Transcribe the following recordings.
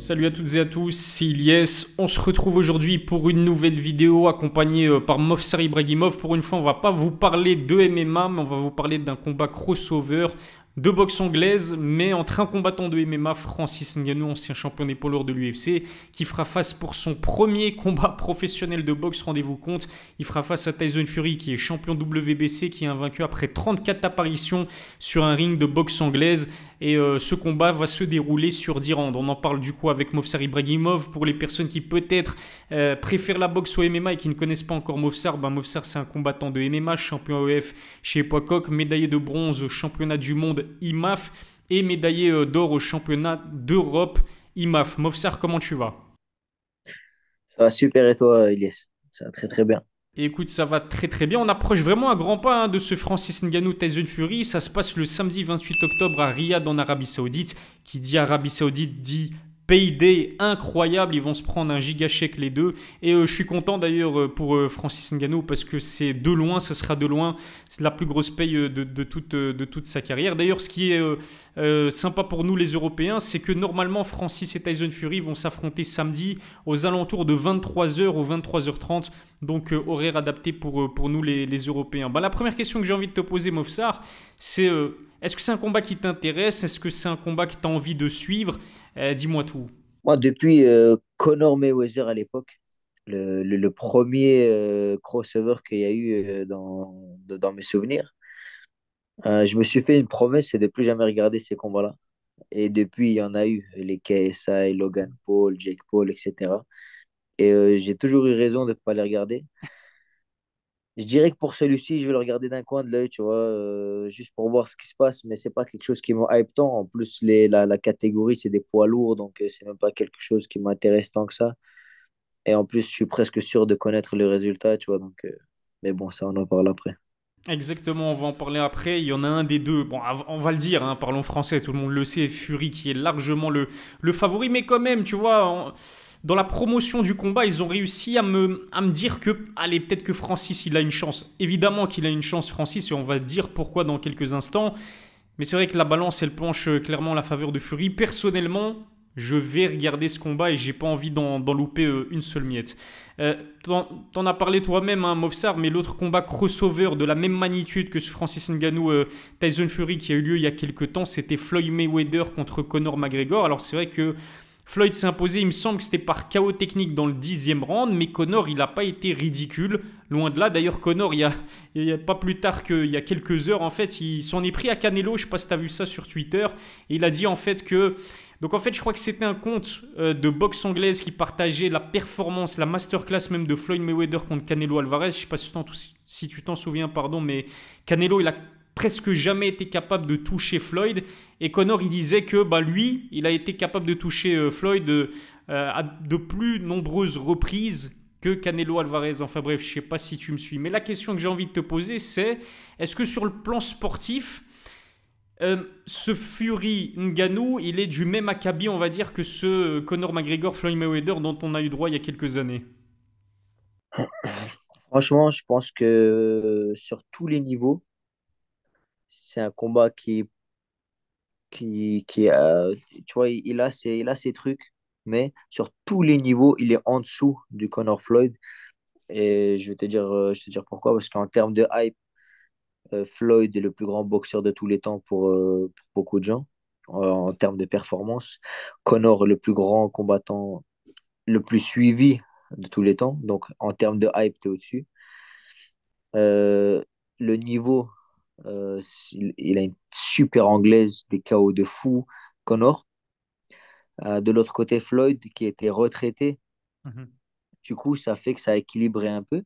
Salut à toutes et à tous, c'est Ilyes. On se retrouve aujourd'hui pour une nouvelle vidéo accompagnée par Movsar Ibragimov. Pour une fois, on va pas vous parler de MMA, mais on va vous parler d'un combat crossover de boxe anglaise, mais entre un combattant de MMA, Francis Ngannou, ancien champion des poids lourds de l'UFC, qui fera face pour son premier combat professionnel de boxe, rendez-vous compte. Il fera face à Tyson Fury, qui est champion WBC, qui est invaincu après 34 apparitions sur un ring de boxe anglaise. Et ce combat va se dérouler sur 10 rounds. On en parle du coup avec Movsar Ibragimov. Pour les personnes qui peut-être préfèrent la boxe au MMA et qui ne connaissent pas encore Movsar, Movsar c'est un combattant de MMA, champion AEF chez Pocock, médaillé de bronze au championnat du monde IMAF et médaillé d'or au championnat d'Europe IMAF. Movsar, comment tu vas? Ça va super et toi, Elias? Ça va très très bien. Et écoute, ça va très très bien. On approche vraiment à grands pas de ce Francis Ngannou Tyson Fury. Ça se passe le samedi 28 octobre à Riyad en Arabie Saoudite. Qui dit Arabie Saoudite dit payday incroyable. Ils vont se prendre un giga chèque les deux. Et je suis content d'ailleurs pour Francis Ngannou parce que c'est de loin, ce sera de loin la plus grosse paye de toute sa carrière. D'ailleurs, ce qui est sympa pour nous les Européens, c'est que normalement Francis et Tyson Fury vont s'affronter samedi aux alentours de 23h ou 23h30. Donc horaire adapté pour nous les Européens. La première question que j'ai envie de te poser, Mofsar, c'est est-ce que c'est un combat qui t'intéresse? Est-ce que c'est un combat que tu as envie de suivre? Dis-moi tout. Moi, depuis Conor Mayweather à l'époque, le premier crossover qu'il y a eu dans mes souvenirs, je me suis fait une promesse, c'est de plus jamais regarder ces combats-là. Et depuis, il y en a eu, les KSI, Logan Paul, Jake Paul, etc. Et j'ai toujours eu raison de ne pas les regarder. Je dirais que pour celui-ci, je vais le regarder d'un coin de l'œil, tu vois, juste pour voir ce qui se passe, mais c'est pas quelque chose qui me hype tant. En plus, la catégorie, c'est des poids lourds, donc c'est même pas quelque chose qui m'intéresse tant que ça. Et en plus, je suis presque sûr de connaître le résultat, tu vois, mais bon, ça, on en parle après. Exactement, on va en parler après. Il y en a un des deux. Bon, on va le dire, hein, parlons français, tout le monde le sait. Fury qui est largement le favori, mais quand même, tu vois, dans la promotion du combat, ils ont réussi à me dire que, allez, peut-être que Francis, il a une chance. Évidemment qu'il a une chance, Francis, et on va dire pourquoi dans quelques instants. Mais c'est vrai que la balance, elle penche clairement en la faveur de Fury. Personnellement, je vais regarder ce combat et j'ai pas envie d'en louper une seule miette. T'en as parlé toi-même, hein, Movsar, mais l'autre combat crossover de la même magnitude que ce Francis Ngannou Tyson Fury qui a eu lieu il y a quelques temps, c'était Floyd Mayweather contre Conor McGregor. Alors c'est vrai que Floyd s'est imposé, il me semble que c'était par chaos technique dans le 10e round, mais Conor, il n'a pas été ridicule. Loin de là. D'ailleurs, Conor, il y a pas plus tard qu'il y a quelques heures, en fait, il s'en est pris à Canelo. Je ne sais pas si tu as vu ça sur Twitter. Et il a dit en fait que. Donc en fait, je crois que c'était un compte de boxe anglaise qui partageait la performance, la masterclass même de Floyd Mayweather contre Canelo Alvarez. Je ne sais pas si tu t'en souviens, pardon, mais Canelo, il a presque jamais été capable de toucher Floyd. Et Conor, il disait que lui, il a été capable de toucher Floyd à de plus nombreuses reprises que Canelo Alvarez. Enfin bref, je sais pas si tu me suis. Mais la question que j'ai envie de te poser, c'est est-ce que sur le plan sportif, ce Fury Ngannou, il est du même acabit, on va dire, que ce Conor McGregor, Floyd Mayweather dont on a eu droit il y a quelques années? Franchement, je pense que sur tous les niveaux, c'est un combat tu vois, il a ses trucs, mais sur tous les niveaux, il est en dessous du Conor Floyd. Et je vais te dire pourquoi, parce qu'en termes de hype, Floyd est le plus grand boxeur de tous les temps pour beaucoup de gens, en termes de performance. Conor, le plus grand combattant, le plus suivi de tous les temps. Donc, en termes de hype, tu es au-dessus. Euh, le niveau, il a une super anglaise, des KO de fou. Conor. De l'autre côté, Floyd, qui était retraité. Mhm. Du coup, ça fait que ça a équilibré un peu.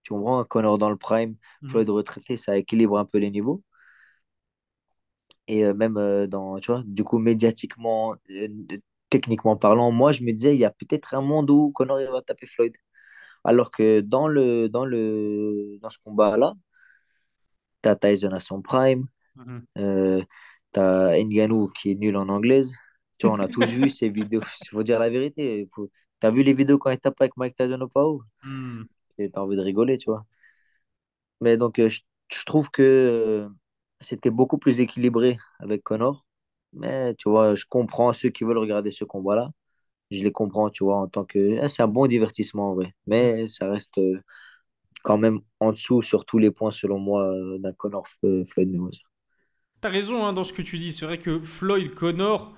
Tu comprends? Conor dans le prime, Mhm. Floyd retraité, ça équilibre un peu les niveaux. Et même tu vois, du coup, médiatiquement, techniquement parlant, moi, je me disais, il y a peut-être un monde où Conor il va taper Floyd. Alors que dans ce combat-là, t'as Tyson à son prime, Mhm. euh, t'as Ngannou qui est nul en anglaise. Tu vois, on a tous vu ces vidéos. Il faut dire la vérité. T'as vu les vidéos quand il tape avec Mike Tyson au Pau? Mhm. T'as envie de rigoler, tu vois. Mais donc, je trouve que c'était beaucoup plus équilibré avec Conor. Mais tu vois, je comprends ceux qui veulent regarder ce combat-là. je les comprends, tu vois, en tant que... c'est un bon divertissement, en vrai. Mais ça reste quand même en dessous sur tous les points, selon moi, d'un Floyd Mayweather. T'as raison hein, dans ce que tu dis. C'est vrai que Floyd Connor,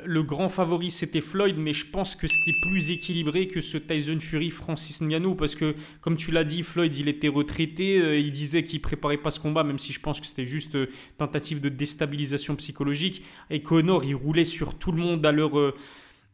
le grand favori c'était Floyd, mais je pense que c'était plus équilibré que ce Tyson Fury Francis Ngannou parce que, comme tu l'as dit, Floyd il était retraité, il disait qu'il préparait pas ce combat, même si je pense que c'était juste tentative de déstabilisation psychologique. Et Connor il roulait sur tout le monde à leur,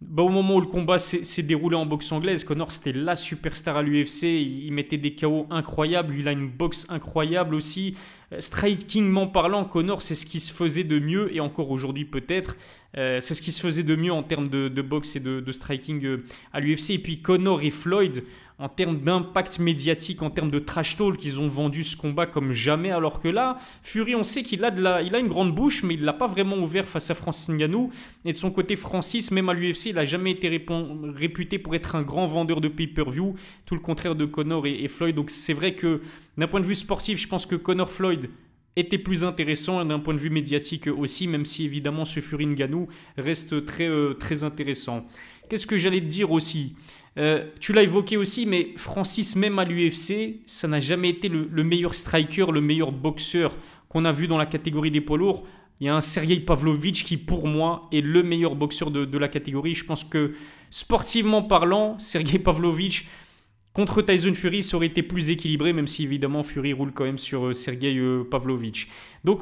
bah, au moment où le combat s'est déroulé en boxe anglaise, Connor c'était la superstar à l'UFC. Il mettait des KO incroyables. Il a une boxe incroyable aussi. Strikingment parlant, Connor c'est ce qui se faisait de mieux et encore aujourd'hui peut-être. C'est ce qui se faisait de mieux en termes de boxe et de striking à l'UFC. Et puis Connor et Floyd, en termes d'impact médiatique, en termes de trash talk, ils ont vendu ce combat comme jamais. Alors que là, Fury, on sait qu'il a, il a une grande bouche, mais il ne l'a pas vraiment ouvert face à Francis Ngannou. Et de son côté, Francis, même à l'UFC, il n'a jamais été réputé pour être un grand vendeur de pay-per-view. Tout le contraire de Connor et Floyd. Donc c'est vrai que d'un point de vue sportif, je pense que Connor Floyd était plus intéressant d'un point de vue médiatique aussi, même si évidemment ce Fury Ngannou reste très intéressant. Qu'est-ce que j'allais te dire aussi? Tu l'as évoqué aussi, mais Francis, même à l'UFC, ça n'a jamais été le meilleur striker, le meilleur boxeur qu'on a vu dans la catégorie des poids lourds. Il y a un Sergei Pavlovich qui, pour moi, est le meilleur boxeur de la catégorie. Je pense que, sportivement parlant, Sergei Pavlovich, contre Tyson Fury, ça aurait été plus équilibré, même si évidemment Fury roule quand même sur Sergei Pavlovich. Donc,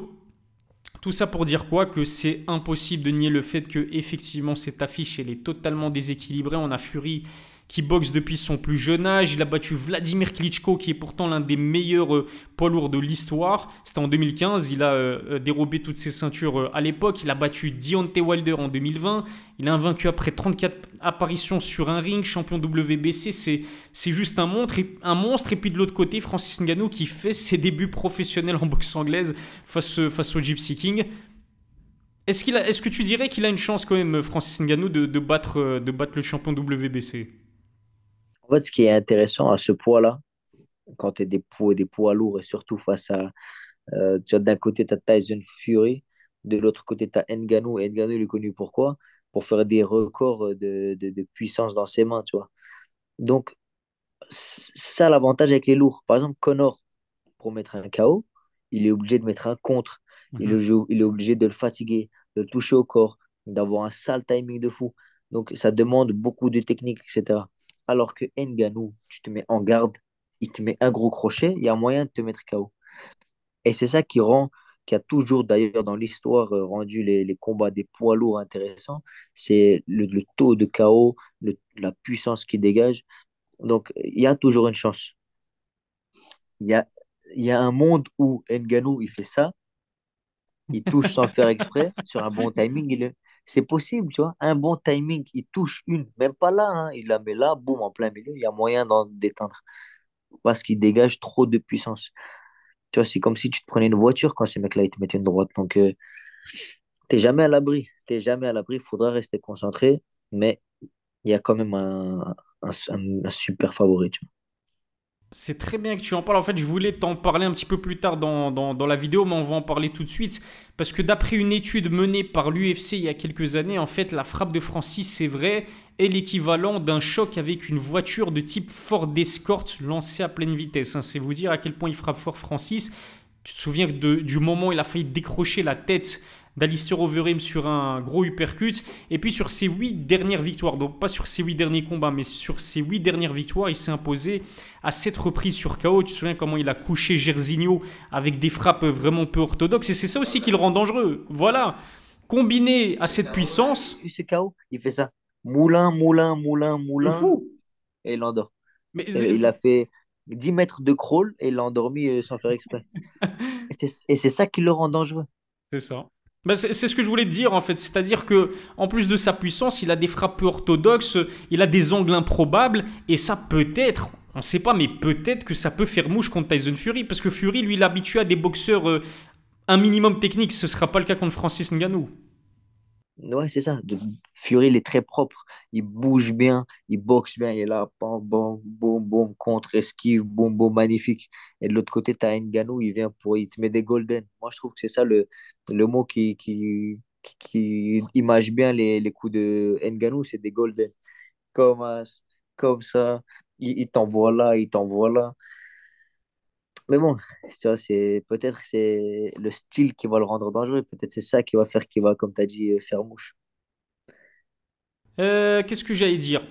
tout ça pour dire quoi? Que c'est impossible de nier le fait que effectivement cette affiche elle est totalement déséquilibrée. On a Fury qui boxe depuis son plus jeune âge. Il a battu Vladimir Klitschko, qui est pourtant l'un des meilleurs poids lourds de l'histoire. C'était en 2015. Il a dérobé toutes ses ceintures à l'époque. Il a battu Deontay Wilder en 2020. Il a vaincu après 34 apparitions sur un ring, champion WBC. C'est juste un monstre. Et puis de l'autre côté, Francis Ngannou qui fait ses débuts professionnels en boxe anglaise face au Gypsy King. Est-ce que tu dirais qu'il a une chance quand même, Francis Ngannou, de battre le champion WBC? En fait, ce qui est intéressant à ce poids-là, quand tu es des poids lourds et surtout face à, tu vois, d'un côté, tu as Tyson Fury, de l'autre côté, tu as Ngannou. Et Ngannou, il est connu pour quoi? Pour faire des records de puissance dans ses mains, tu vois. Donc, c'est ça l'avantage avec les lourds. Par exemple, Connor, pour mettre un KO, il est obligé de mettre un contre. Mhm. Il est obligé de le fatiguer, de le toucher au corps, d'avoir un sale timing de fou. Donc, ça demande beaucoup de technique, etc. Alors que Ngannou, tu te mets en garde, il te met un gros crochet, il y a moyen de te mettre KO. Et c'est ça qui a toujours d'ailleurs dans l'histoire rendu les combats des poids lourds intéressants, c'est le taux de KO, la puissance qu'il dégage. Donc, il y a toujours une chance. Il y a, il y a un monde où Ngannou, il fait ça, il touche sans le faire exprès, sur un bon timing, c'est possible, tu vois. Un bon timing, il touche une, même pas là, hein, il la met là, boum, en plein milieu, il y a moyen d'en déteindre parce qu'il dégage trop de puissance. Tu vois, c'est comme si tu te prenais une voiture quand ces mecs-là, ils te mettaient une droite. Donc, t'es jamais à l'abri. T'es jamais à l'abri, il faudra rester concentré, mais il y a quand même un super favori, tu C'est très bien que tu en parles. En fait, je voulais t'en parler un petit peu plus tard dans la vidéo, mais on va en parler tout de suite. Parce que d'après une étude menée par l'UFC il y a quelques années, en fait, la frappe de Francis, c'est vrai, est l'équivalent d'un choc avec une voiture de type Ford Escort lancée à pleine vitesse, hein. C'est vous dire à quel point il frappe fort Francis. Tu te souviens du moment où il a failli décrocher la tête d'Alistair Overeem sur un gros uppercut. Et puis sur ses 8 dernières victoires, donc pas sur ses 8 derniers combats, mais sur ses 8 dernières victoires, il s'est imposé à 7 reprises sur KO. Tu te souviens comment il a couché Jairzinho avec des frappes vraiment peu orthodoxes. Et c'est ça aussi qui le rend dangereux. Voilà. Combiné à cette vois. puissance, Ce KO, il fait ça. Moulin, moulin, moulin, de moulin, fou. et il l'endort. Mais Et il a fait 10 mètres de crawl et il l'a endormi sans faire exprès. Et c'est ça qui le rend dangereux. c'est ça. Bah, c'est ce que je voulais te dire en fait, c'est-à-dire que en plus de sa puissance, il a des frappes peu orthodoxes, il a des angles improbables, et ça peut-être, on ne sait pas, mais peut-être que ça peut faire mouche contre Tyson Fury, parce que Fury, lui, il est habitué à des boxeurs un minimum technique, ce ne sera pas le cas contre Francis Ngannou. Ouais, c'est ça. Fury, il est très propre. Il bouge bien, il boxe bien. Il est là, bam, bam, boum, boum, contre, esquive, boum, boum, magnifique. Et de l'autre côté, tu as Ngannou, il te met des golden. Moi, je trouve que c'est ça le mot qui image bien les coups de Ngannou, c'est des golden. comme, comme ça. Il t'envoie là, il t'envoie là. Mais bon, ça, c'est peut-être c'est le style qui va le rendre dangereux. Peut-être c'est ça qui va faire qu'il va, comme tu as dit, faire mouche. Qu'est-ce que j'allais dire?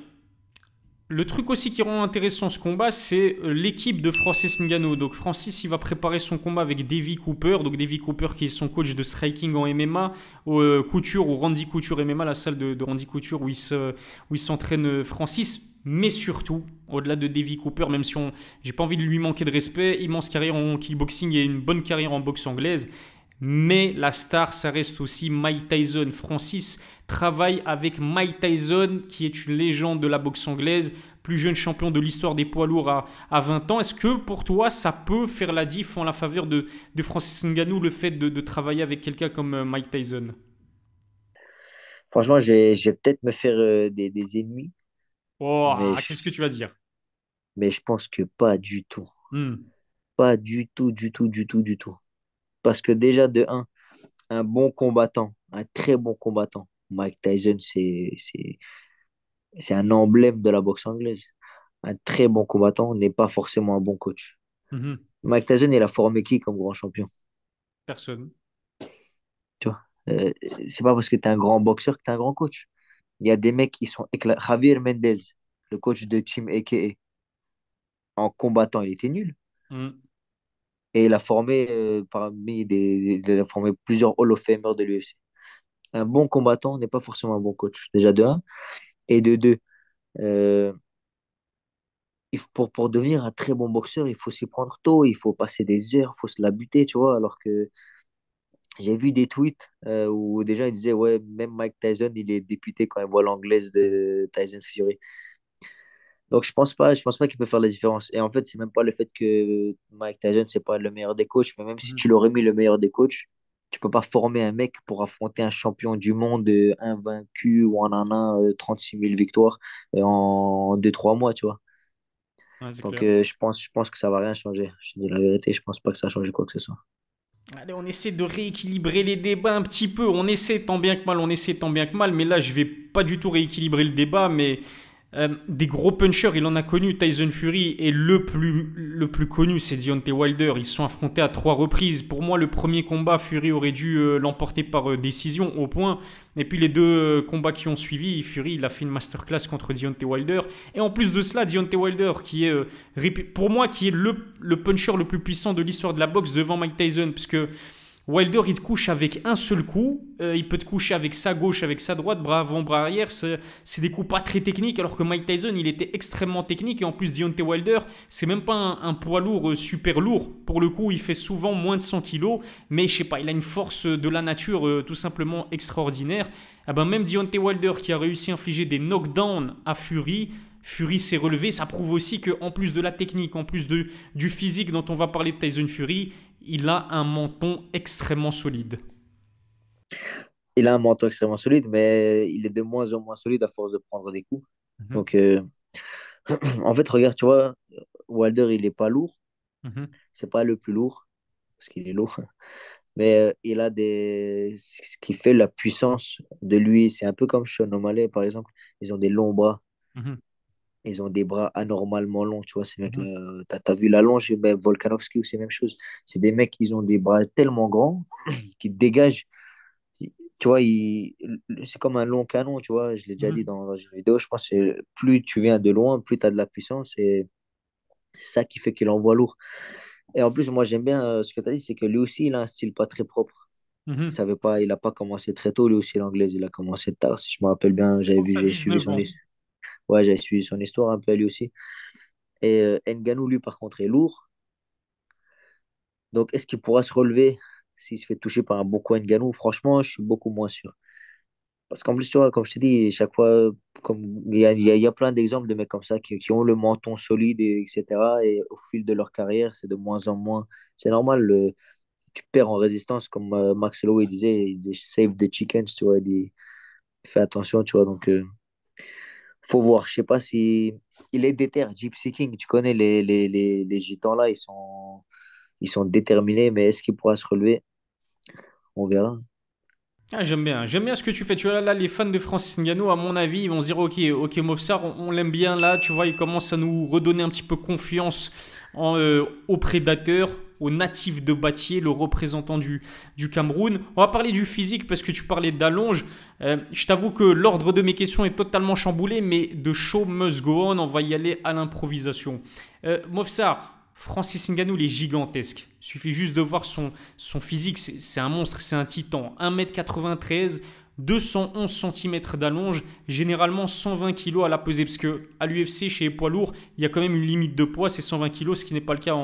Le truc aussi qui rend intéressant ce combat, c'est l'équipe de Francis Ngannou. Donc Francis, il va préparer son combat avec Davy Cooper. Donc Davy Cooper qui est son coach de striking en MMA, Couture ou Randy Couture MMA, la salle de Randy Couture où il s'entraîne Francis. Mais surtout, au-delà de Davy Cooper, même si j'ai pas envie de lui manquer de respect, immense carrière en kickboxing et une bonne carrière en boxe anglaise. Mais la star, ça reste aussi Mike Tyson. Francis travaille avec Mike Tyson, qui est une légende de la boxe anglaise, plus jeune champion de l'histoire des poids lourds à 20 ans. Est-ce que pour toi, ça peut faire la diff en la faveur de Francis Ngannou, le fait de travailler avec quelqu'un comme Mike Tyson? Franchement, je vais peut-être me faire des ennemis, Oh, mais qu'est-ce que tu vas dire? mais je pense que pas du tout. Hmm. Pas du tout, du tout, du tout, du tout. Parce que déjà, de un bon combattant, un très bon combattant, Mike Tyson, c'est un emblème de la boxe anglaise. Un très bon combattant n'est pas forcément un bon coach. Mhm. Mike Tyson, il a formé qui comme grand champion? Personne. Tu vois? C'est pas parce que tu es un grand boxeur que tu es un grand coach. Il y a des mecs qui sont éclatés. Javier Mendez, le coach de Team AKA, en combattant, il était nul. Hmm. Et il a formé il a formé plusieurs Hall of Famers de l'UFC. Un bon combattant n'est pas forcément un bon coach. Déjà de un. Et de deux, euh, pour devenir un très bon boxeur, il faut s'y prendre tôt, il faut passer des heures, il faut se la buter, tu vois. Alors que j'ai vu des tweets où des gens ils disaient, ouais, même Mike Tyson, il est député quand il voit l'anglaise de Tyson Fury. Donc je pense pas qu'il peut faire la différence. Et en fait, c'est même pas le fait que Mike Tyson, c'est pas le meilleur des coachs, mais même si Mhm. tu l'aurais mis le meilleur des coachs, tu peux pas former un mec pour affronter un champion du monde invaincu ou en un 36 000 victoires en 2 3 mois, tu vois. Ouais, c'est Donc clair. je pense que ça va rien changer. Je te dis la vérité, je pense pas que ça a changé quoi que ce soit. Allez, on essaie de rééquilibrer les débats un petit peu. On essaie tant bien que mal, on essaie tant bien que mal. Mais là, je vais pas du tout rééquilibrer le débat. Mais des gros punchers, il en a connu. Tyson Fury et le plus connu, c'est Deontay Wilder. Ils se sont affrontés à 3 reprises. Pour moi, le premier combat, Fury aurait dû l'emporter par décision au point. Et puis les deux combats qui ont suivi, Fury, il a fait une masterclass contre Deontay Wilder. Et en plus de cela, Deontay Wilder, qui est pour moi, qui est le puncher le plus puissant de l'histoire de la boxe devant Mike Tyson, puisque Wilder, il te couche avec un seul coup. Il peut te coucher avec sa gauche, avec sa droite, bras avant, bras arrière. C'est des coups pas très techniques, alors que Mike Tyson, il était extrêmement technique. Et en plus, Deontay Wilder, c'est même pas un poids lourd super lourd. Pour le coup, il fait souvent moins de 100 kilos. Mais je sais pas, il a une force de la nature tout simplement extraordinaire. Ah ben, même Deontay Wilder, qui a réussi à infliger des knockdowns à Fury, Fury s'est relevé. Ça prouve aussi qu'en plus de la technique, en plus du physique dont on va parler de Tyson Fury, il a un menton extrêmement solide. Il a un menton extrêmement solide, mais il est de moins en moins solide à force de prendre des coups. Mhm, Donc en fait, regarde, tu vois, Wilder, il est pas lourd. mhm, C'est pas le plus lourd, parce qu'il est lourd. Mais il a ce qui fait la puissance de lui. C'est un peu comme Sean O'Malley, par exemple. Ils ont des longs bras. mhm, Ils ont des bras anormalement longs, tu vois, ces mhm, mecs-là. T'as vu la longe, ben, Volkanovski aussi, même chose. C'est des mecs, ils ont des bras tellement grands qui dégagent. Tu vois, c'est comme un long canon, tu vois. Je l'ai déjà dit mhm. dans une vidéo. Je pense que plus tu viens de loin, plus tu as de la puissance. Et c'est ça qui fait qu'il envoie lourd. Et en plus, moi, j'aime bien ce que tu as dit, c'est que lui aussi, il a un style pas très propre. Mhm. Il a pas commencé très tôt, lui aussi, l'anglaise. Il a commencé tard, si je me rappelle bien. Pense à J'ai suivi 19 son, ans. ouais, j'avais suivi son histoire un peu, lui aussi. Et Ngannou, lui, par contre, est lourd. Donc, est-ce qu'il pourra se relever s'il se fait toucher par un Boko Ngannou? Franchement, je suis beaucoup moins sûr. Parce qu'en plus, tu vois, comme je te dis, chaque fois, comme il y a plein d'exemples de mecs comme ça qui ont le menton solide, etc. Et au fil de leur carrière, c'est de moins en moins. C'est normal, tu perds en résistance, comme Max Holloway il disait save the chickens, tu vois, fais attention, tu vois. Donc, faut voir. Je sais pas si il est déter. Gypsy King, tu connais les gitans là, ils sont déterminés, mais est-ce qu'il pourra se relever? On verra. Ah, j'aime bien ce que tu fais. Tu vois, là, les fans de Francis Ngannou, à mon avis, ils vont se dire, ok, Movsar, on l'aime bien là. Tu vois, il commence à nous redonner un petit peu confiance aux prédateurs, aux natifs de Batier, le représentant du Cameroun. On va parler du physique parce que tu parlais d'allonge. Je t'avoue que l'ordre de mes questions est totalement chamboulé, mais de show must go on, on va y aller à l'improvisation. Movsar, Francis Ngannou, il est gigantesque. Il suffit juste de voir son physique, c'est un monstre, c'est un titan. 1m93, 211 cm d'allonge, généralement 120 kg à la pesée, parce que à l'UFC, chez les poids lourds, il y a quand même une limite de poids, c'est 120 kg, ce qui n'est pas le cas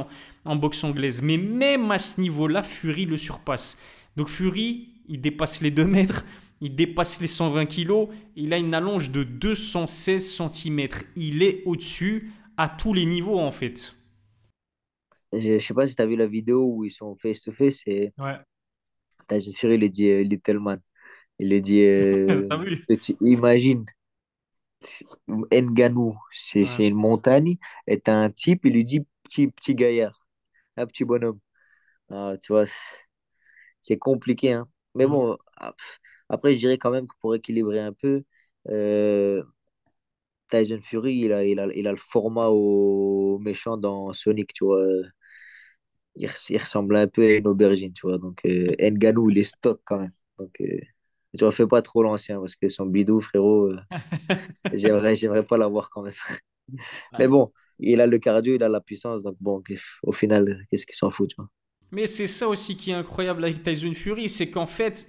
en boxe anglaise. Mais même à ce niveau-là, Fury le surpasse. Donc Fury, il dépasse les 2 mètres, il dépasse les 120 kg, il a une allonge de 216 cm. Il est au-dessus à tous les niveaux en fait. Je sais pas si tu as vu la vidéo où ils sont face-to-face et Ouais. Tyson Fury, il a dit Little Man. Il a dit, T'as vu? imagine, Ngannou, Ouais. c'est une montagne, et t'as un type, il lui dit petit gaillard, un petit bonhomme. Ah, tu vois, c'est compliqué, hein. Mais Mhm. bon, après, je dirais quand même que pour équilibrer un peu, euh, Tyson Fury, il a le format au méchant dans Sonic, tu vois. Il ressemble un peu à une aubergine, tu vois. Donc, Ngannou, il est stock quand même. Donc, tu vois, fais pas trop l'ancien parce que son bidou, frérot, j'aimerais pas l'avoir quand même. Mais Ouais. bon, il a le cardio, il a la puissance. Donc, bon, au final, qu'est-ce qu'il s'en fout, tu vois. Mais c'est ça aussi qui est incroyable avec Tyson Fury, c'est qu'en fait,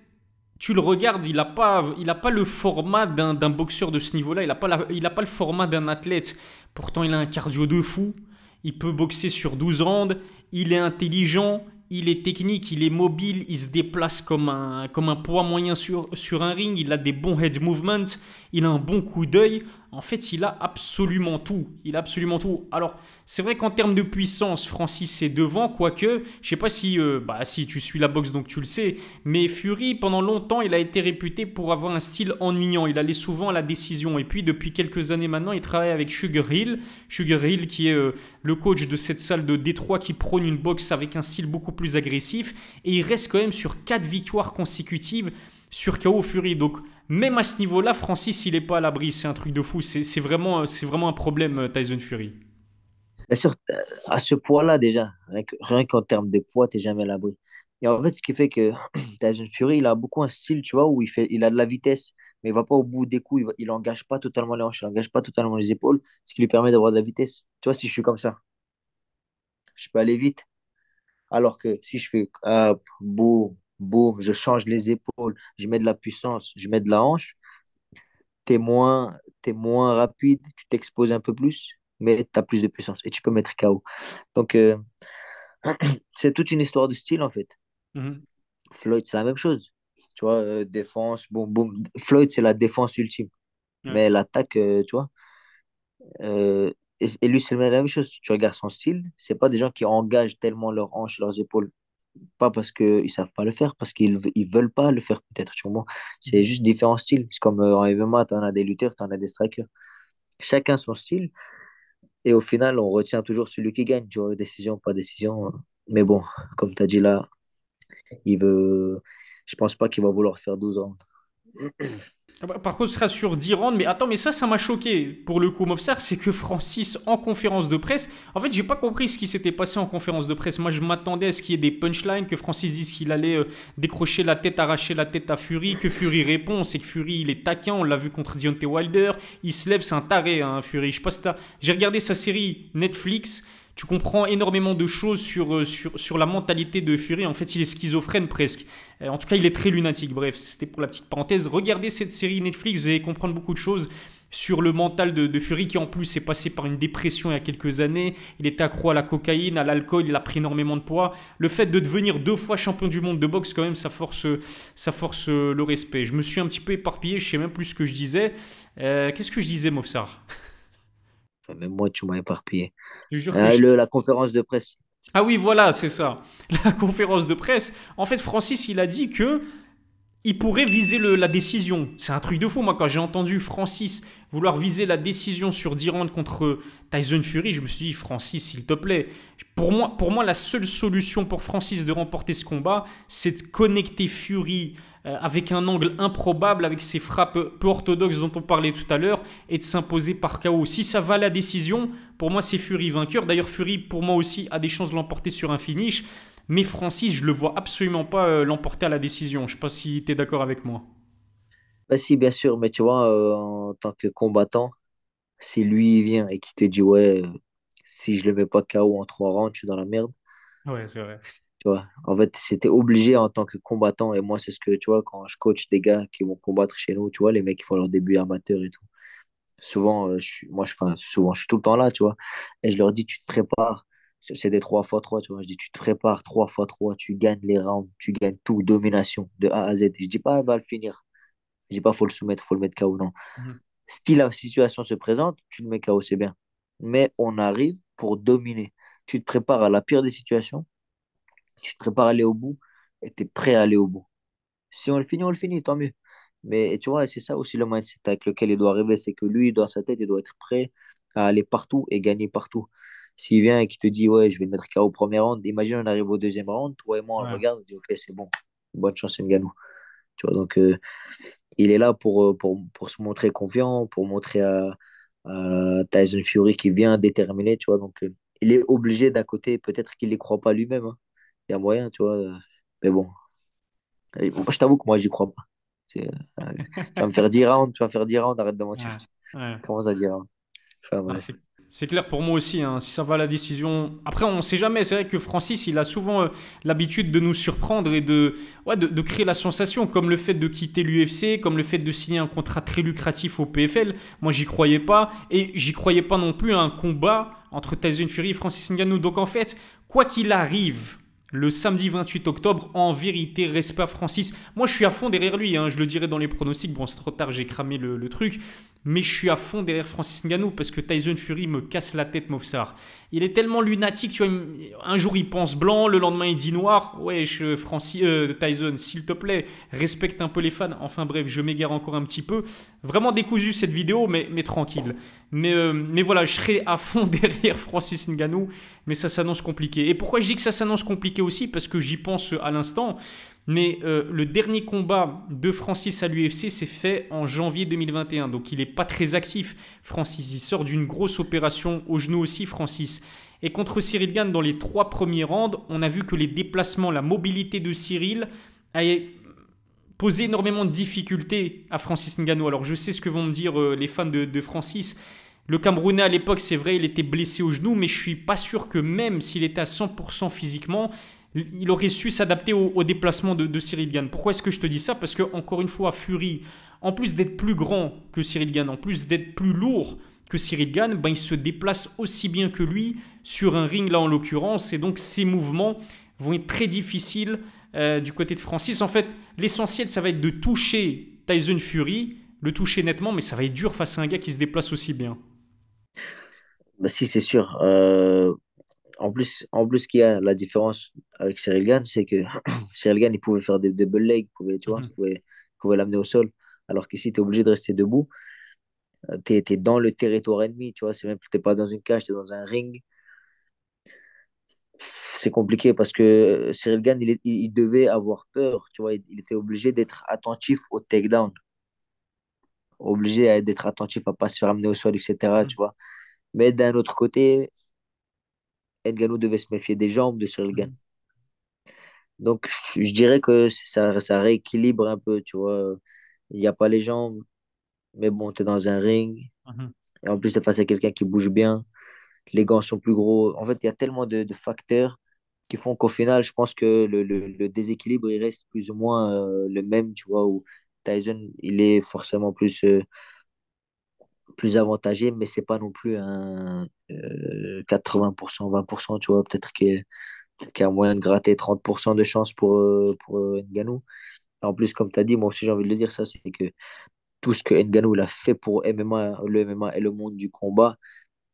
tu le regardes, il a pas le format d'un boxeur de ce niveau-là, il a pas le format d'un athlète. Pourtant, il a un cardio de fou, il peut boxer sur 12 rounds, il est intelligent, il est technique, il est mobile, il se déplace comme un poids moyen sur un ring, il a des bons head movements, il a un bon coup d'œil. En fait, il a absolument tout. Il a absolument tout. Alors, c'est vrai qu'en termes de puissance, Francis est devant, quoique, je sais pas si tu suis la boxe, donc tu le sais, mais Fury, pendant longtemps, il a été réputé pour avoir un style ennuyant. Il allait souvent à la décision. Et puis, depuis quelques années maintenant, il travaille avec Sugar Hill. Sugar Hill, qui est le coach de cette salle de Détroit qui prône une boxe avec un style beaucoup plus agressif. Et il reste quand même sur 4 victoires consécutives sur KO Fury. Donc, même à ce niveau-là, Francis, il est pas à l'abri. C'est un truc de fou. C'est vraiment un problème, Tyson Fury. Bien sûr, à ce poids-là, déjà, rien qu'en termes de poids, t'es jamais à l'abri. Et en fait, ce qui fait que Tyson Fury, il a beaucoup un style, tu vois, où il a de la vitesse, mais il va pas au bout des coups, il engage pas totalement les hanches, il engage pas totalement les épaules, ce qui lui permet d'avoir de la vitesse. Tu vois, si je suis comme ça, je peux aller vite. Alors que si je fais boum, boum, je change les épaules, je mets de la puissance, je mets de la hanche, t'es moins rapide, tu t'exposes un peu plus, mais tu as plus de puissance et tu peux mettre KO. Donc, c'est toute une histoire de style en fait. Mhm. Floyd, c'est la même chose. Tu vois, défense, boum, boum. Floyd, c'est la défense ultime. Ouais. Mais l'attaque, tu vois, euh, et lui, c'est la même chose. Tu regardes son style, c'est pas des gens qui engagent tellement leurs hanches, leurs épaules. Pas parce qu'ils savent pas le faire, parce qu'ils veulent pas le faire peut-être, tu comprends? C'est Mhm. juste différents styles. C'est comme en MMA, tu en as des lutteurs, tu en as des strikers. Chacun son style. Et au final, on retient toujours celui qui gagne, tu vois, décision, pas décision. Mais bon, comme tu as dit là, il veut. Je pense pas qu'il va vouloir faire 12 ans. Ah bah, par contre, ce sera sur 10 rounds. Mais attends, mais ça m'a choqué pour le coup, Mofsar. C'est que Francis, en conférence de presse, en fait, j'ai pas compris ce qui s'était passé en conférence de presse. Moi, je m'attendais à ce qu'il y ait des punchlines, que Francis dise qu'il allait décrocher la tête, arracher la tête à Fury, que Fury répond. C'est que Fury, il est taquin. On l'a vu contre Deontay Wilder. Il se lève, c'est un taré, hein, Fury. Je sais pas si j'ai regardé sa série Netflix. Tu comprends énormément de choses sur la mentalité de Fury. En fait, il est schizophrène presque. En tout cas, il est très lunatique. Bref, c'était pour la petite parenthèse. Regardez cette série Netflix, vous allez comprendre beaucoup de choses sur le mental de Fury qui en plus est passé par une dépression il y a quelques années. Il était accro à la cocaïne, à l'alcool, il a pris énormément de poids. Le fait de devenir 2 fois champion du monde de boxe, quand même, ça force le respect. Je me suis un petit peu éparpillé, je sais même plus ce que je disais. Qu'est-ce que je disais, Mofsar? Enfin, même moi, tu m'as éparpillé. Je jure que je... La conférence de presse. Ah oui, voilà, c'est ça. La conférence de presse. En fait, Francis, il a dit que il pourrait viser la décision. C'est un truc de fou. Moi, quand j'ai entendu Francis vouloir viser la décision sur 10 rounds contre Tyson Fury, je me suis dit, Francis, s'il te plaît. Pour moi, la seule solution pour Francis de remporter ce combat, c'est de connecter Fury avec un angle improbable, avec ses frappes peu orthodoxes dont on parlait tout à l'heure, et de s'imposer par KO. Si ça va la décision, pour moi c'est Fury vainqueur. D'ailleurs Fury pour moi aussi a des chances de l'emporter sur un finish, mais Francis je le vois absolument pas l'emporter à la décision. Je sais pas si tu es d'accord avec moi. Bah si, bien sûr, mais tu vois, en tant que combattant, si lui il vient et qu'il te dit, ouais, si je le mets pas KO en 3 rounds, je suis dans la merde, Ouais, c'est vrai. tu vois. En fait, c'était obligé en tant que combattant, et moi, c'est ce que, tu vois, quand je coach des gars qui vont combattre chez nous, tu vois, les mecs qui font leur début amateur et tout. Souvent, enfin, souvent, je suis tout le temps là, tu vois, et je leur dis, tu te prépares. C'est des 3x3, tu vois. Je dis, tu te prépares 3x3, tu gagnes les rounds, tu gagnes tout, domination, de A à Z. Je dis pas, elle va le finir. Je dis pas, faut le soumettre, faut le mettre KO, non. Mhm. Si la situation se présente, tu le mets KO, c'est bien. Mais on arrive pour dominer. Tu te prépares à la pire des situations, tu te prépares à aller au bout et tu es prêt à aller au bout. Si on le finit, tant mieux. Mais tu vois, c'est ça aussi le mindset avec lequel il doit arriver, c'est que lui, dans sa tête, il doit être prêt à aller partout et gagner partout. S'il vient et qu'il te dit, ouais, je vais le mettre KO au premier round, imagine on arrive au deuxième round, toi et moi, on le Ouais. regarde, on dit, ok, c'est bon, bonne chance, Ngannou. Tu vois, donc, il est là pour se montrer confiant, pour montrer à Tyson Fury qui vient déterminé, tu vois. Donc, il est obligé d'un côté, peut-être qu'il n'y croit pas lui-même, hein. Il y a moyen, tu vois. Mais bon, moi, je t'avoue que moi, j'y crois pas. Tu vas me faire 10 rounds, tu vas me faire 10 rounds, arrête de mentir. Ouais. Ouais. Comment ça 10 rounds? Enfin, Ah, bref. c'est clair pour moi aussi, hein, si ça va à la décision. Après, on ne sait jamais. C'est vrai que Francis, il a souvent l'habitude de nous surprendre et ouais, de créer la sensation, comme le fait de quitter l'UFC, comme le fait de signer un contrat très lucratif au PFL. Moi, j'y croyais pas. Et j'y croyais pas non plus à un combat entre Tyson Fury et Francis Ngannou. Donc, en fait, quoi qu'il arrive, le samedi 28 octobre, en vérité, respect à Francis. Moi, je suis à fond derrière lui, hein, je le dirai dans les pronostics. Bon, c'est trop tard, j'ai cramé le truc. Mais je suis à fond derrière Francis Ngannou parce que Tyson Fury me casse la tête, Mofsar. Il est tellement lunatique, tu vois. Un jour il pense blanc, le lendemain il dit noir. Wesh, Tyson, s'il te plaît, respecte un peu les fans. Enfin bref, je m'égare encore un petit peu. Vraiment décousu cette vidéo, mais tranquille. Mais voilà, je serai à fond derrière Francis Ngannou, mais ça s'annonce compliqué. Et pourquoi je dis que ça s'annonce compliqué aussi? Parce que j'y pense à l'instant. Mais le dernier combat de Francis à l'UFC s'est fait en janvier 2021. Donc il n'est pas très actif, Francis. Il sort d'une grosse opération au genou aussi, Francis. Et contre Cyril Gane, dans les 3 premiers rounds, on a vu que les déplacements, la mobilité de Cyril a posé énormément de difficultés à Francis Ngannou. Alors je sais ce que vont me dire les fans de Francis. Le Camerounais à l'époque, c'est vrai, il était blessé au genou, mais je suis pas sûr que même s'il était à 100% physiquement, il aurait su s'adapter au déplacement de Cyril Gane. Pourquoi est-ce que je te dis ça? Parce que, encore une fois, Fury, en plus d'être plus grand que Cyril Gane, en plus d'être plus lourd que Cyril Gane, ben, il se déplace aussi bien que lui sur un ring, là en l'occurrence, et donc ses mouvements vont être très difficiles du côté de Francis. En fait, l'essentiel, ça va être de toucher Tyson Fury, le toucher nettement, mais ça va être dur face à un gars qui se déplace aussi bien. Bah, si, c'est sûr. En plus, ce qu'il y a la différence avec Cyril Gane, c'est que Cyril Gane, il pouvait faire des double legs, tu vois, Mhm. il pouvait l'amener au sol. Alors qu'ici, tu es obligé de rester debout. Tu es dans le territoire ennemi, tu vois. C'est même que tu pas dans une cage, tu es dans un ring. C'est compliqué parce que Cyril Gane, il devait avoir peur, tu vois. Il était obligé d'être attentif au takedown, obligé d'être attentif à pas se faire amener au sol, etc., tu Mhm. vois. Mais d'un autre côté, Ngannou devait se méfier des jambes de Cyril Gane. Mhm. Donc, je dirais que ça rééquilibre un peu, tu vois. Il n'y a pas les jambes, mais bon, tu es dans un ring. Mhm. Et en plus, tu es face à quelqu'un qui bouge bien. Les gants sont plus gros. En fait, il y a tellement de facteurs qui font qu'au final, je pense que le déséquilibre, il reste plus ou moins le même, tu vois, où Tyson, il est forcément plus avantagé, mais c'est pas non plus un 80%, 20%, tu vois. Peut-être qu'il y a moyen de gratter 30% de chance pour Ngannou. En plus, comme tu as dit, moi aussi j'ai envie de le dire, ça, c'est que tout ce que Ngannou il a fait pour MMA, le MMA et le monde du combat,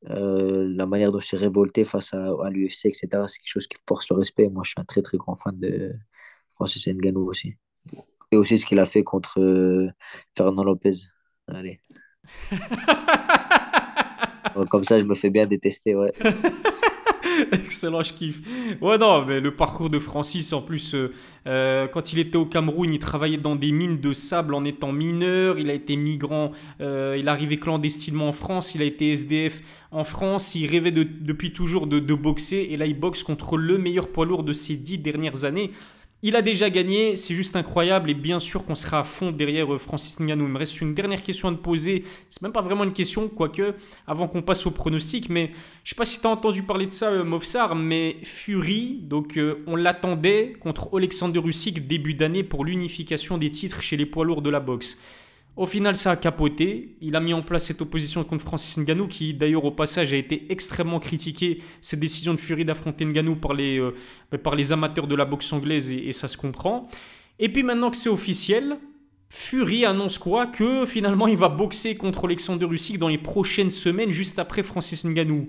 la manière dont il s'est révolté face à l'UFC, etc., c'est quelque chose qui force le respect. Moi, je suis un très très grand fan de Francis Ngannou aussi. Et aussi ce qu'il a fait contre Fernand Lopez. Allez. Donc, comme ça, je me fais bien détester, ouais. Excellent, je kiffe. Ouais, non, mais le parcours de Francis, en plus, quand il était au Cameroun, il travaillait dans des mines de sable en étant mineur. Il a été migrant, il est arrivé clandestinement en France. Il a été SDF en France. Il rêvait depuis toujours de boxer. Et là, il boxe contre le meilleur poids lourd de ces 10 dernières années. Il a déjà gagné, c'est juste incroyable et bien sûr qu'on sera à fond derrière Francis Ngannou. Il me reste une dernière question à te poser, c'est même pas vraiment une question, quoique, avant qu'on passe au pronostic, mais je sais pas si tu as entendu parler de ça, Movsar, mais Fury, donc on l'attendait contre Alexander Usyk début d'année pour l'unification des titres chez les poids lourds de la boxe. Au final, ça a capoté. Il a mis en place cette opposition contre Francis Ngannou, qui d'ailleurs au passage a été extrêmement critiqué, cette décision de Fury d'affronter Ngannou par les amateurs de la boxe anglaise, et ça se comprend. Et puis maintenant que c'est officiel, Fury annonce quoi? Que finalement il va boxer contre Alexander Usyk dans les prochaines semaines, juste après Francis Ngannou.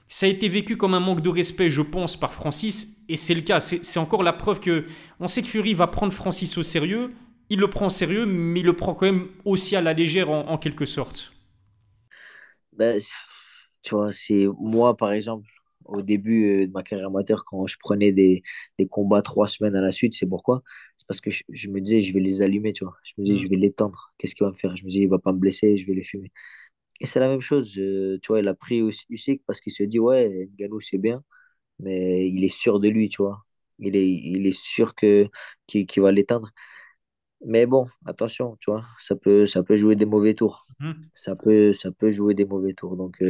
Ça a été vécu comme un manque de respect, je pense, par Francis, et c'est le cas. C'est encore la preuve que on sait que Fury va prendre Francis au sérieux. Il le prend au sérieux, mais il le prend quand même aussi à la légère en quelque sorte. Ben, tu vois, c'est moi, par exemple, au début de ma carrière amateur, quand je prenais des combats 3 semaines à la suite, c'est pourquoi? C'est parce que je me disais, je vais les allumer, tu vois. Je me disais, Hmm. je vais l'éteindre. Qu'est-ce qu'il va me faire? Je me disais, il va pas me blesser, je vais les fumer. Et c'est la même chose, tu vois, il a pris Usyk parce qu'il se dit, ouais, Ngannou, c'est bien, mais il est sûr de lui, tu vois. Il est sûr qu'il va l'éteindre. Mais bon, attention, tu vois, ça peut jouer des mauvais tours. Hmm. Ça peut jouer des mauvais tours. Donc,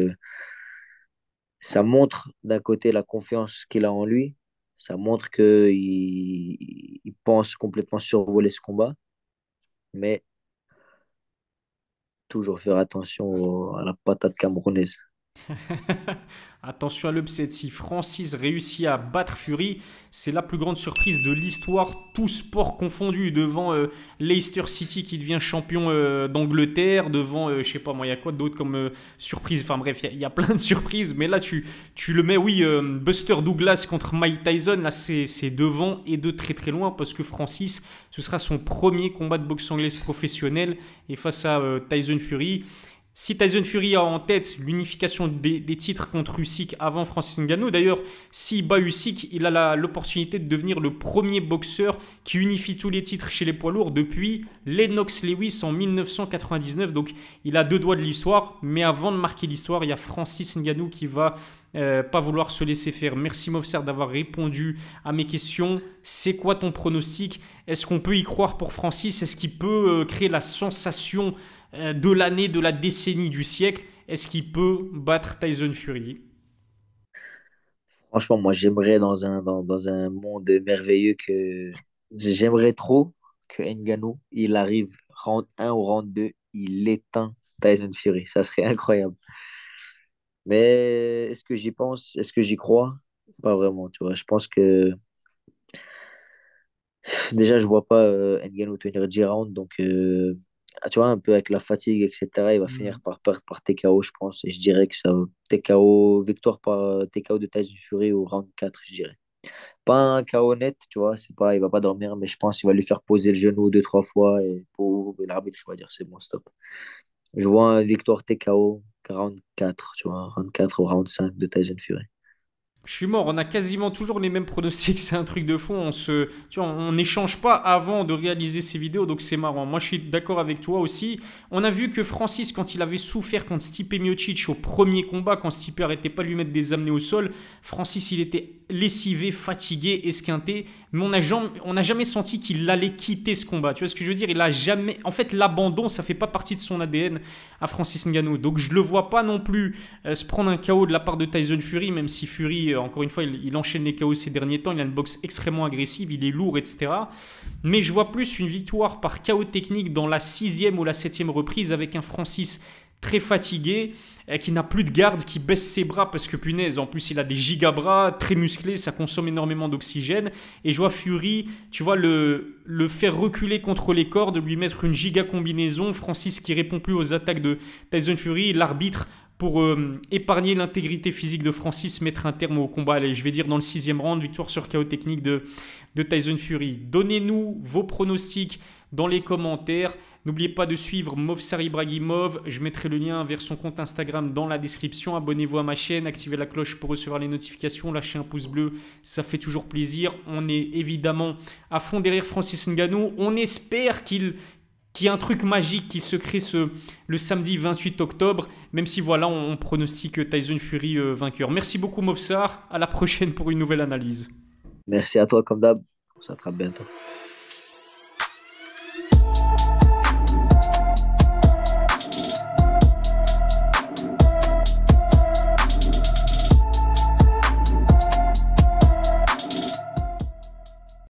ça montre d'un côté la confiance qu'il a en lui. Ça montre qu'il pense complètement survoler ce combat. Mais toujours faire attention à la patate camerounaise. Attention à l'upset, si Francis réussit à battre Fury, c'est la plus grande surprise de l'histoire, tout sport confondu, devant Leicester City qui devient champion d'Angleterre, devant, je sais pas moi, il y a quoi d'autre comme surprise, enfin bref, il y a plein de surprises, mais là tu le mets, oui, Buster Douglas contre Mike Tyson, là c'est devant et de très très loin, parce que Francis, ce sera son premier combat de boxe anglaise professionnel, et face à Tyson Fury, si Tyson Fury a en tête l'unification des titres contre Usyk avant Francis Ngannou, d'ailleurs, s'il bat Usyk, il a l'opportunité de devenir le premier boxeur qui unifie tous les titres chez les poids lourds depuis Lennox Lewis en 1999. Donc, il a deux doigts de l'histoire, mais avant de marquer l'histoire, il y a Francis Ngannou qui va pas vouloir se laisser faire. Merci Movsar d'avoir répondu à mes questions. C'est quoi ton pronostic? Est-ce qu'on peut y croire pour Francis? Est-ce qu'il peut créer la sensation de l'année, de la décennie, du siècle? Est-ce qu'il peut battre Tyson Fury? Franchement, moi, j'aimerais dans un monde merveilleux j'aimerais trop que Ngannou, il arrive round 1 ou round 2, il éteint Tyson Fury. Ça serait incroyable. Mais est-ce que j'y pense? Est-ce que j'y crois? Pas vraiment, tu vois. Je pense que déjà, je vois pas Ngannou tenir 10 rounds. Donc, tu vois, un peu avec la fatigue, etc., il va finir Hmm. par perdre par TKO, je pense. Et je dirais que ça, TKO, victoire par TKO de Tyson Fury au round 4, je dirais. Pas un KO net, tu vois, c'est pas, il va pas dormir, mais je pense qu'il va lui faire poser le genou deux, trois fois et l'arbitre il va dire c'est bon, stop. Je vois un victoire TKO, round 4, tu vois, round 4 ou round 5 de Tyson Fury. Je suis mort, on a quasiment toujours les mêmes pronostics, c'est un truc de fond. Tu vois, on n'échange pas avant de réaliser ces vidéos, donc c'est marrant. Moi, je suis d'accord avec toi aussi. On a vu que Francis, quand il avait souffert contre Stipe Miocic au premier combat, quand Stipe arrêtait pas de lui mettre des amenés au sol, Francis, il était lessivé, fatigué, esquinté, mais on n'a jamais senti qu'il allait quitter ce combat. Tu vois ce que je veux dire? Il a jamais. En fait, l'abandon, ça fait pas partie de son ADN à Francis Ngannou. Donc, je le vois pas non plus se prendre un KO de la part de Tyson Fury, même si Fury, encore une fois, il enchaîne les KO ces derniers temps, il a une boxe extrêmement agressive, il est lourd, etc. Mais je vois plus une victoire par KO technique dans la sixième ou la septième reprise avec un Francis très fatigué, qui n'a plus de garde, qui baisse ses bras parce que punaise, en plus il a des gigabras, très musclés, ça consomme énormément d'oxygène. Et je vois Fury, tu vois, le faire reculer contre les cordes, lui mettre une giga combinaison, Francis qui répond plus aux attaques de Tyson Fury, l'arbitre pour épargner l'intégrité physique de Francis, mettre un terme au combat. Allez, je vais dire dans le sixième round, victoire sur KO technique de Tyson Fury. Donnez-nous vos pronostics dans les commentaires. N'oubliez pas de suivre Movsar Ibragimov. Je mettrai le lien vers son compte Instagram dans la description. Abonnez-vous à ma chaîne, activez la cloche pour recevoir les notifications, lâchez un pouce bleu, ça fait toujours plaisir. On est évidemment à fond derrière Francis Ngannou. On espère qu'il y a un truc magique qui se crée le samedi 28 octobre, même si voilà, on pronostique Tyson Fury vainqueur. Merci beaucoup Movsar, à la prochaine pour une nouvelle analyse. Merci à toi, comme d'hab. On se rattrape bientôt.